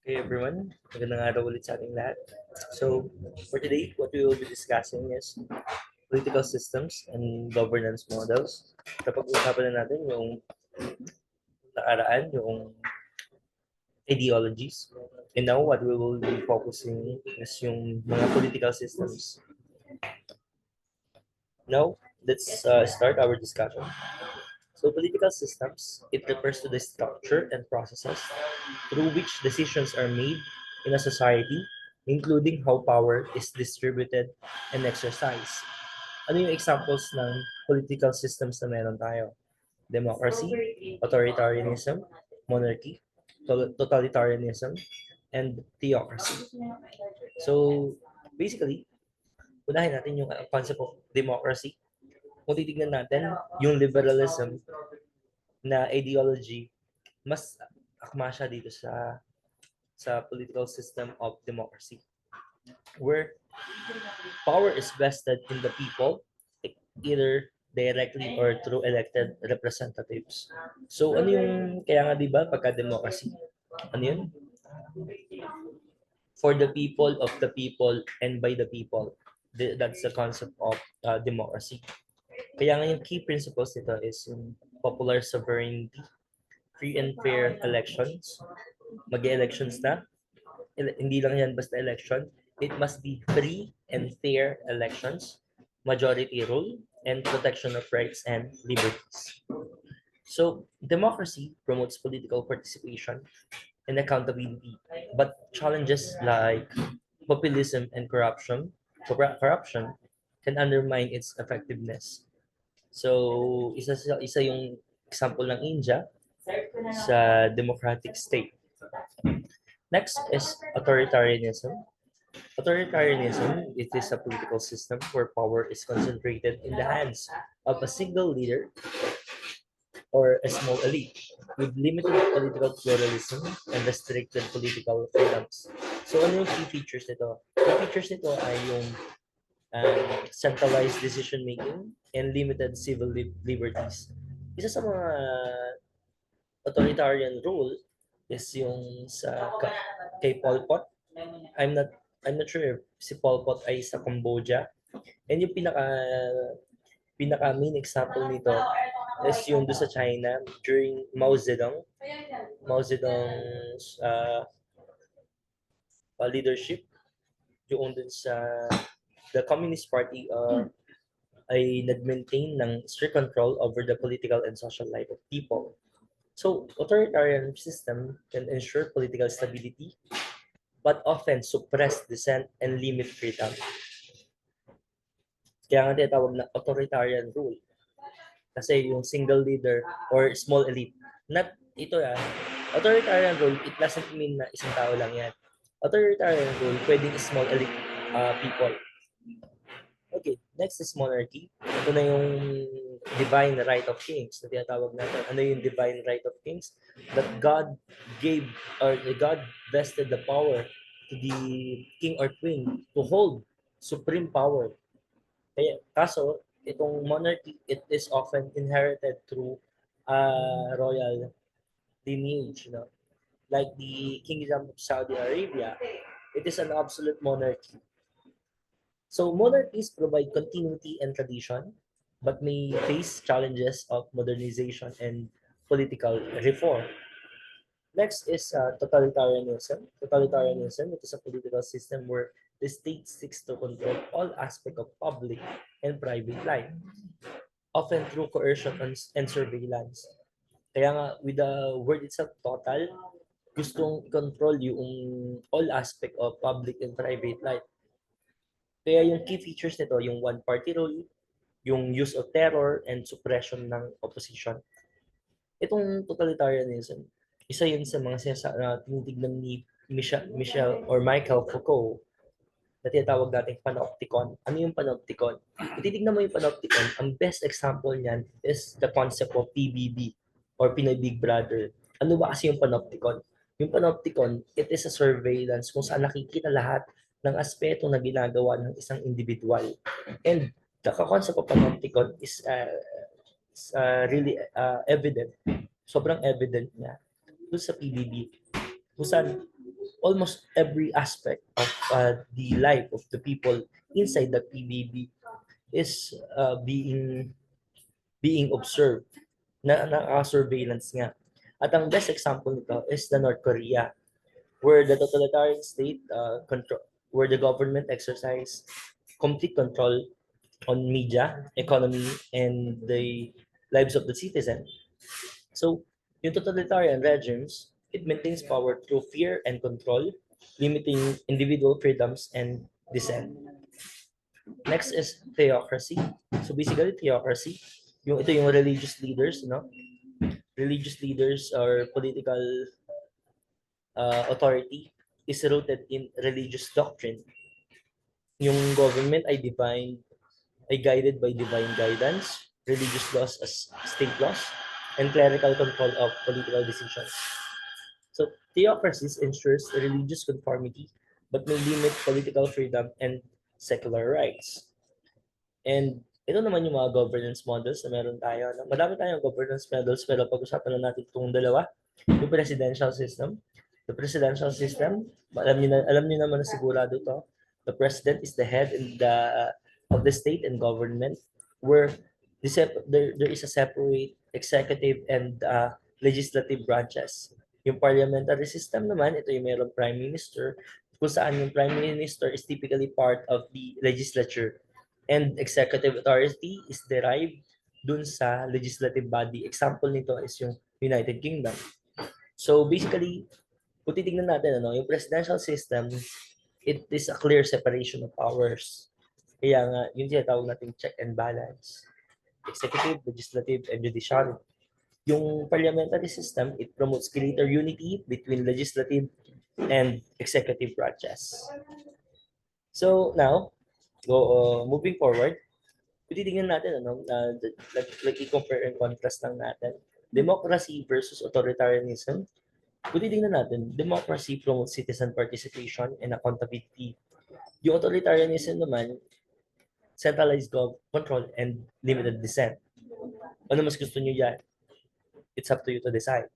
Hey everyone, magandang araw ulit sa ating lahat. So, for today, what we will be discussing is political systems and governance models. Kapag-usapan na natin yung nakaraan, yung ideologies. And now, what we will be focusing is yung mga political systems. Now, let's start our discussion. So, political systems, it refers to the structure and processes through which decisions are made in a society, including how power is distributed and exercised. Ano yung examples ng political systems na meron tayo? Democracy, authoritarianism, monarchy, totalitarianism, and theocracy. So, basically, unahin natin yung concept of democracy. Kung titignan natin, yung liberalism na ideology, mas akma siya dito sa political system of democracy, where power is vested in the people, either directly or through elected representatives. So ano yung, kaya nga di ba, pagka democracy, ano yun? For the people, of the people, and by the people. That's the concept of democracy. Kaya nga yung key principles nito is yung popular sovereignty, free and fair elections, mag-elections na, hindi lang yan basta election, it must be free and fair elections, majority rule, and protection of rights and liberties. So, democracy promotes political participation and accountability, but challenges like populism and corruption can undermine its effectiveness. So, isa yung example ng India sa democratic state. Next is authoritarianism. Authoritarianism, it is a political system where power is concentrated in the hands of a single leader or a small elite with limited political pluralism and restricted political freedoms. So ano yung key features nito? Key features nito ay yung centralized decision making and limited civil liberties. Isa sa mga authoritarian rule is yung kay Pol Pot. I'm not I'm not sure if si Pol Pot ay sa Cambodia. And yung pinaka main example nito is yung doon sa China during Mao Zedong. Mao Zedong's leadership, yung dun sa the Communist Party ay nag-maintain ng strict control over the political and social life of people. So, authoritarian system can ensure political stability but often suppress dissent and limit freedom. Kaya nga tinatawag na authoritarian rule. Kasi yung single leader or small elite. Not ito authoritarian rule, it doesn't mean na isang tao lang yan. Authoritarian rule, pwedeng small elite people. Okay, next is monarchy. Ito na yung divine right of kings na tinatawag natin. Ano yung divine right of kings? That God gave or God vested the power to the king or queen to hold supreme power. Kaya, kaso, itong monarchy, it is often inherited through royal lineage. You know? Like the Kingdom of Saudi Arabia, it is an absolute monarchy. So monarchies provide continuity and tradition, but may face challenges of modernization and political reform. Next is totalitarianism. Totalitarianism, it is a political system where the state seeks to control all aspects of public and private life, often through coercion and surveillance. Kaya nga, with the word itself, total, gustong control yung all aspect of public and private life. Kaya yung key features nito, yung one-party rule, yung use of terror and suppression ng opposition. Itong totalitarianism, isa yun sa mga tinitignan ni Michael Foucault na tinatawag nating panopticon. Ano yung panopticon? Kung titignan mo yung panopticon, ang best example niyan is the concept of PBB or Pinoy Big Brother. Ano ba kasi yung panopticon? Yung panopticon, it is a surveillance kung saan nakikita lahat ng aspeto na ginagawa ng isang individual. And the concept of panopticon is really evident. Sobrang evident niya doon sa PBB. Kung saan almost every aspect of the life of the people inside the PBB is being observed, na naka-surveillance nga. At ang best example nito is the North Korea, where the totalitarian state control, where the government exercise complete control on media, economy, and the lives of the citizen. So, yung totalitarian regimes, it maintains power through fear and control, limiting individual freedoms and dissent. Next is theocracy. So basically, theocracy, ito yung religious leaders, no? Religious leaders or political authority is rooted in religious doctrine. Yung government ay guided by divine guidance, religious laws as state laws, and clerical control of political decisions. So theocracies ensures religious conformity but may limit political freedom and secular rights. And ito naman yung mga governance models na meron tayo. No? Madami tayong governance models pero pag-usapan na natin itong dalawa. Yung presidential system. The presidential system, alam niyo naman na sigurado to. The president is the head of the state and government where there is a separate executive and legislative branches. Yung parliamentary system naman, ito yung mayroong prime minister, kung saan yung prime minister is typically part of the legislature and executive authority is derived dun sa legislative body. Example nito is yung United Kingdom. So basically, kung titignan natin, yung presidential system, it is a clear separation of powers. Kaya nga, yun tinatawag nating check and balance. Executive, legislative, and judicial. Yung parliamentary system, it promotes greater unity between legislative and executive branches. So now, moving forward, titingnan natin like i-compare and contrast lang natin democracy versus authoritarianism. Kung titingnan natin, democracy promotes citizen participation and accountability. Yung authoritarianism naman, centralized control and limited dissent. Ano mas gusto niyo yan? It's up to you to decide.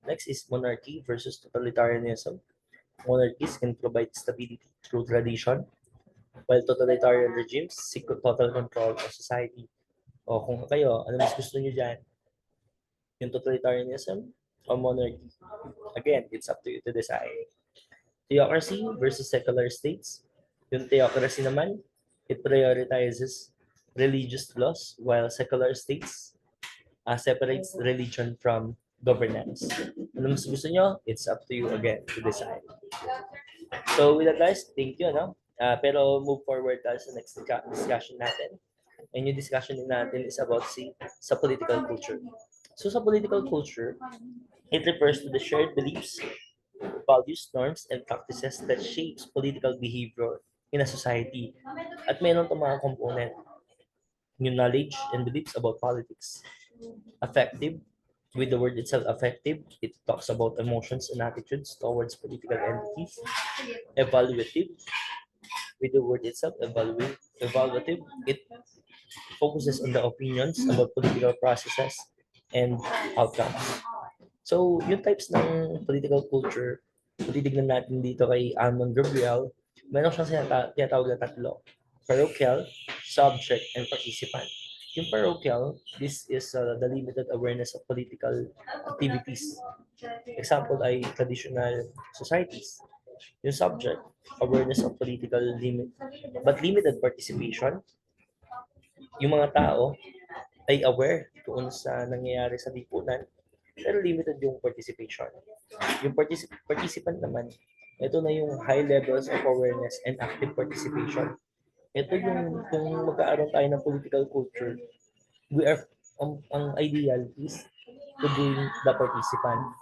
Next is monarchy versus totalitarianism. Monarchies can provide stability through tradition, while totalitarian regimes seek total control of society. O kung kayo, ano mas gusto niyo dyan? Yung totalitarianism o monarchy? Again, it's up to you to decide. Theocracy versus secular states. Yung theocracy naman, it prioritizes religious laws, while secular states separates religion from governance. Ano mas gusto nyo? It's up to you again to decide. So with that guys, thank you. Pero move forward tayo sa next discussion natin. And yung discussion natin is about sa political culture. So sa political culture, it refers to the shared beliefs, values, norms, and practices that shapes political behavior in a society. At meron itong mga component. Yung knowledge and beliefs about politics. Affective, with the word itself affective, it talks about emotions and attitudes towards political entities. Evaluative, with the word itself, evaluative, it focuses on the opinions about political processes and outcomes. So, yung types ng political culture, kung titignan natin dito kay Armand Gabriel, meron siyang tinatawag na tatlo. Parochial, subject, and participant. Yung parochial, this is the limited awareness of political activities. Example ay traditional societies. Yung subject, awareness of political but limited participation. Yung mga tao ay aware kung sa nangyayari sa lipunan, pero limited yung participation. Yung participant naman, ito na yung high levels of awareness and active participation. Ito yung kung magkaaroon tayo ng political culture, ang ideal is to be the participant.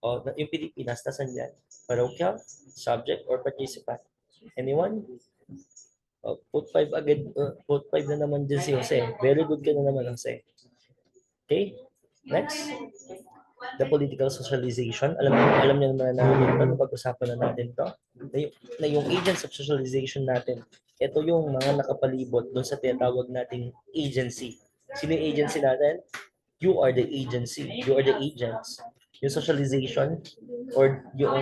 O, yung Pilipinas, nasan yan? Parochial, subject, or participant? Anyone? Put 5 agad. Put 5 na naman din si Jose. Very good ka na naman, Jose. Okay? Next. The political socialization. Alam niyo naman natin ito. Pag-usapan na natin ito. Na yung agents of socialization natin, ito yung mga nakapalibot doon sa tinatawag nating agency. Sino yung agency natin? You are the agency. You are the agents. yung socialization or yung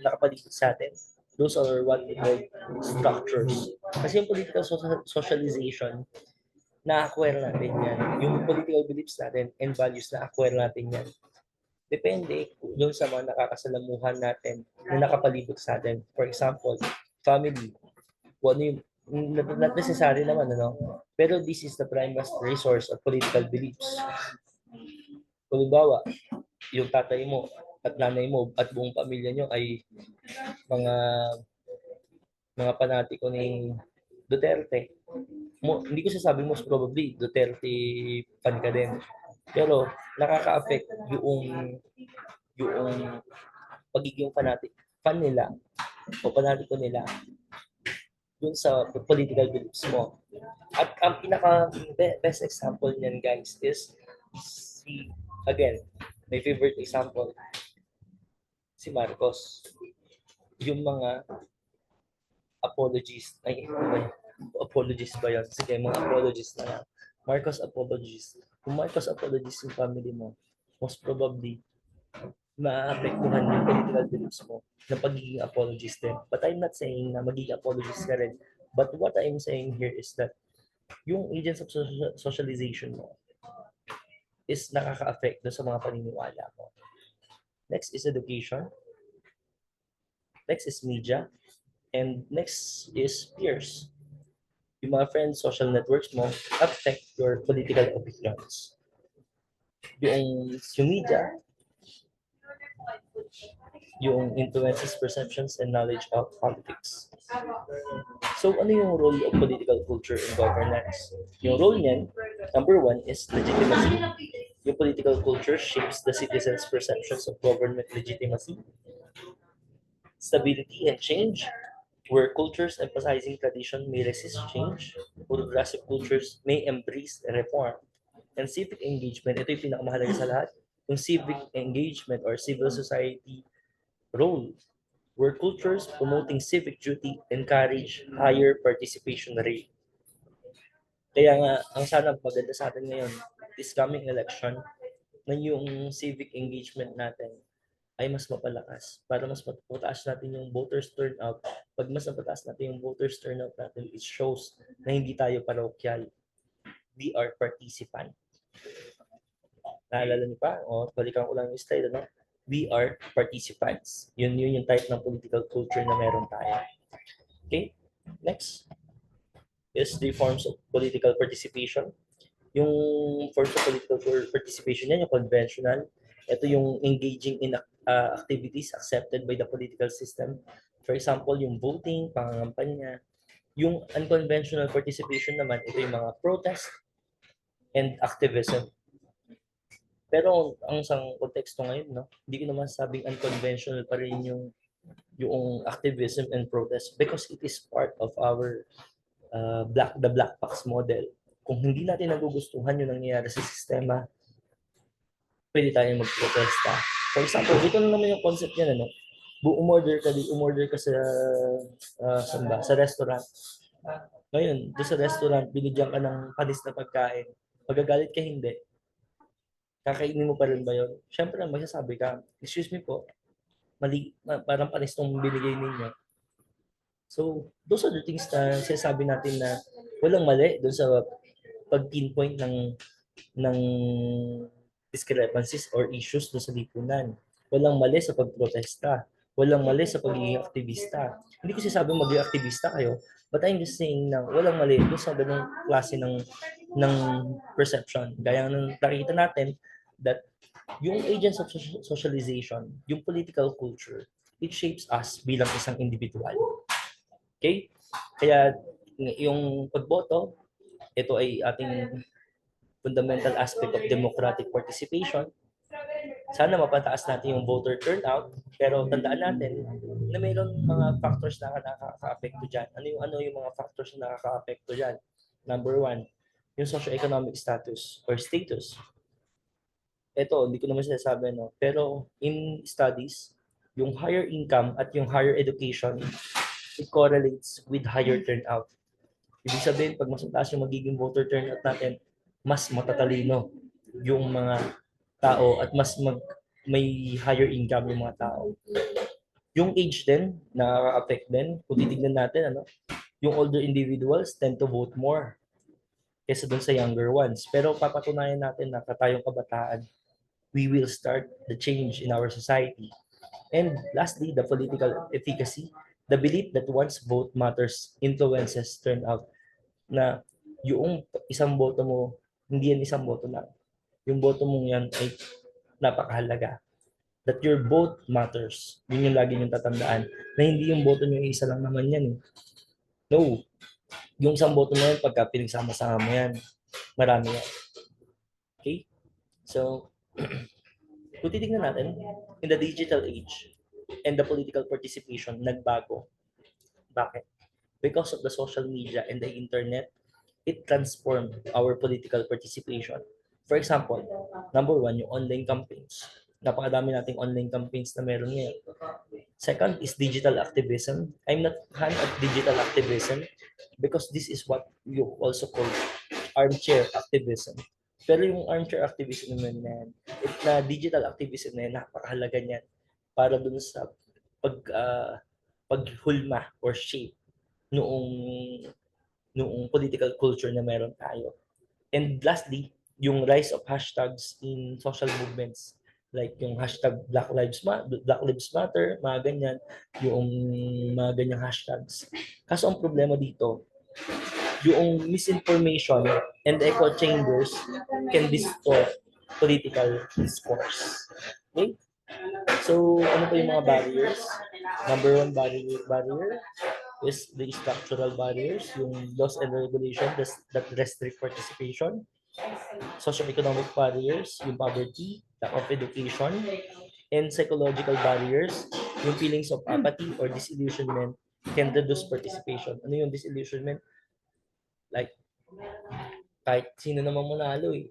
nakapaligid sa atin. Those are what we call structures. Kasi yung political socialization, na-acquire natin yan. Yung political beliefs natin and values, na-acquire natin yan. Depende doon sa mga nakakasalamuhan natin na nakapalibot sa atin. For example, family. Kung ano yung, not necessary naman, ano? Pero this is the prime resource of political beliefs. Kung halimbawa, yung tatay mo at nanay mo at buong pamilya nyo ay mga panatiko ni Duterte. Hindi ko sasabi most probably Duterte fan ka din. Pero nakaka-affect yung pagiging fan nila o fanatiko nila dun sa political beliefs mo. At ang pinaka best example niyan, guys, is again, my favorite example, si Marcos. Yung mga apologies ba yun? Sige, mga apologies na lang. Marcos apologies. Kung Marcos apologies yung family mo, most probably, maapektuhan yung political beliefs mo ng pagiging apologist din. But I'm not saying na magiging apologist ka rin. But what I'm saying here is that yung agents of socialization mo is nakaka-affect sa mga paniniwala mo. Next is education. Next is media. And next is peers. Yung mga friends, social networks mo affect your political opinions. Yung media, yung influences perceptions and knowledge of politics. So, ano yung role of political culture in governance? Yung role niyan, number one, is legitimacy. Yung political culture shapes the citizens' perceptions of government legitimacy, stability, and change. Where cultures emphasizing tradition may resist change, progressive cultures may embrace reform. And civic engagement, ito yung pinakamahalaga sa lahat, yung civic engagement or civil society role, where cultures promoting civic duty encourage higher participation rate. Kaya nga, ang sana maganda sa atin ngayon, this coming election, na yung civic engagement natin ay mas mapalakas para mas mataas natin yung voters turnout. Pag mas mataas natin yung voters turnout natin, it shows na hindi tayo parokyal. We are participant. Naalala niyo pa? O, balikan ko lang yung slide, ano? We are participants. Yun yung type ng political culture na meron tayo. Okay? Next is the forms of political participation. Yung forms of political participation yan, yung conventional. Ito yung engaging in activities accepted by the political system. For example, yung voting, pangangampanya. Yung unconventional participation naman, ito yung mga protest and activism. Pero ang isang konteksto ngayon, no, hindi ko naman sabing unconventional pa rin yung activism and protest because it is part of our the black box model. Kung hindi natin nagugustuhan yung nangyayari sa sistema, pwede tayong magprotesta. For example, ito na naman yung concept niya, ano? Umorder ka sa restaurant. Ngayon, doon sa restaurant, binigyan ka ng panis na pagkain. Magagalit ka hindi. Kakainin mo pa rin ba yun? Siyempre, magsasabi ka, excuse me po, mali, parang panis itong binigay ninyo. So, those are the things na sinasabi natin na walang mali doon sa pag-pinpoint ng discrepancies or issues doon sa lipunan. Walang mali sa pagprotesta. Walang mali sa pagiging aktivista. Hindi ko sinasabing maging aktivista kayo, but I'm just saying na walang mali doon sa ganung klase ng perception. Gaya ng nakikita natin that yung agents of socialization, yung political culture, it shapes us bilang isang individual. Okay? Kaya yung pagboto, ito ay ating fundamental aspect of democratic participation. Sana mapataas natin yung voter turnout, pero tandaan natin na mayroon mga factors na nakaka-apekto dyan. Ano yung mga factors na nakaka-apekto dyan? Number one, yung socio-economic status or status. Ito, hindi ko naman sinasabi, no? Pero in studies, yung higher income at yung higher education, it correlates with higher turnout. Ibig sabihin, pag mas mataas yung magiging voter turnout natin, mas matatalino yung mga tao at mas may higher income yung mga tao. Yung age din, nakaka-affect din. Kung titignan natin, yung older individuals tend to vote more kaysa dun sa younger ones. Pero papatunayan natin na tayong kabataan, we will start the change in our society. And lastly, the political efficacy, the belief that one's vote matters influences turnout, na yung isang boto mo, hindi yan isang boto lang. Yung boto mong yan ay napakahalaga. That your vote matters. Yun yung lagi yung tatandaan. Na hindi yung boto nyo isa lang naman yan. No. Yung isang boto mo yan, pagka pinagsama-sama mo yan, marami yan. Okay? So, kung titignan natin, in the digital age and the political participation, nagbago. Bakit? Because of the social media and the internet, it transformed our political participation. For example, number one, yung online campaigns. Napakadami nating online campaigns na meron ngayon. Second is digital activism. I'm not fan of digital activism because this is what you also call armchair activism. Pero yung armchair activism naman na yan, na digital activism na yan, napakahalaga niyan para dun sa paghulma or shape noong political culture na meron tayo. And lastly, yung rise of hashtags in social movements, like yung hashtag Black Lives Matter, mga ganyan, yung mga ganyang hashtags. Kaso ang problema dito, yung misinformation and echo chambers can distort political discourse. Okay? So, ano pa yung mga barriers? Number one barrier is the structural barriers, yung laws and regulations that restrict participation. Socioeconomic barriers, yung poverty, lack of education, and psychological barriers, yung feelings of apathy or disillusionment can reduce participation. Ano yung disillusionment? Like, kahit sino naman manalo eh.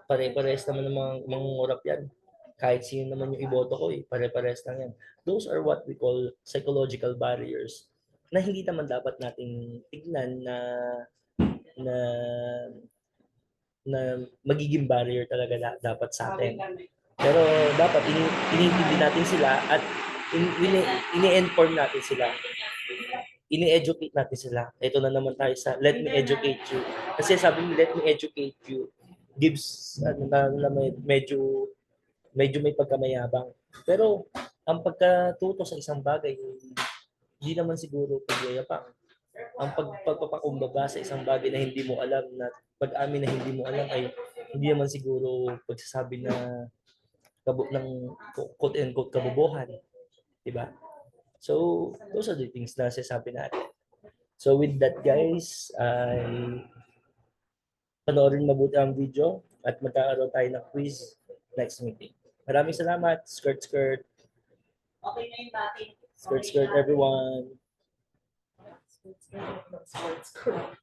Pare-pares naman ng mga mangungurap yan. Kahit sino naman yung iboto ko eh. Pare-pares lang yan. Those are what we call psychological barriers na hindi naman dapat nating tignan na na magiging barrier talaga dapat sa atin. Pero dapat iniintindi natin sila at ini-inform natin sila. Ini-educate natin sila. Ito na naman tayo sa let me educate you. Kasi sabi ni let me educate you gives medyo may pagkamayabang. Pero ang pagkatuto sa isang bagay hindi naman siguro pagyayapang. Ang pagpapakumbaba sa isang bagay na hindi mo alam, na pag-amin na hindi mo alam, ay hindi naman siguro pagsasabi na ng quote and quote kabobohan, di ba? So those are the things na sinasabi natin. So with that guys, ay panoorin mabuti ang video at magkakaroon tayo ng quiz next meeting. Maraming salamat. Skirt. Okay na yung dati. Skirt everyone. Skirt.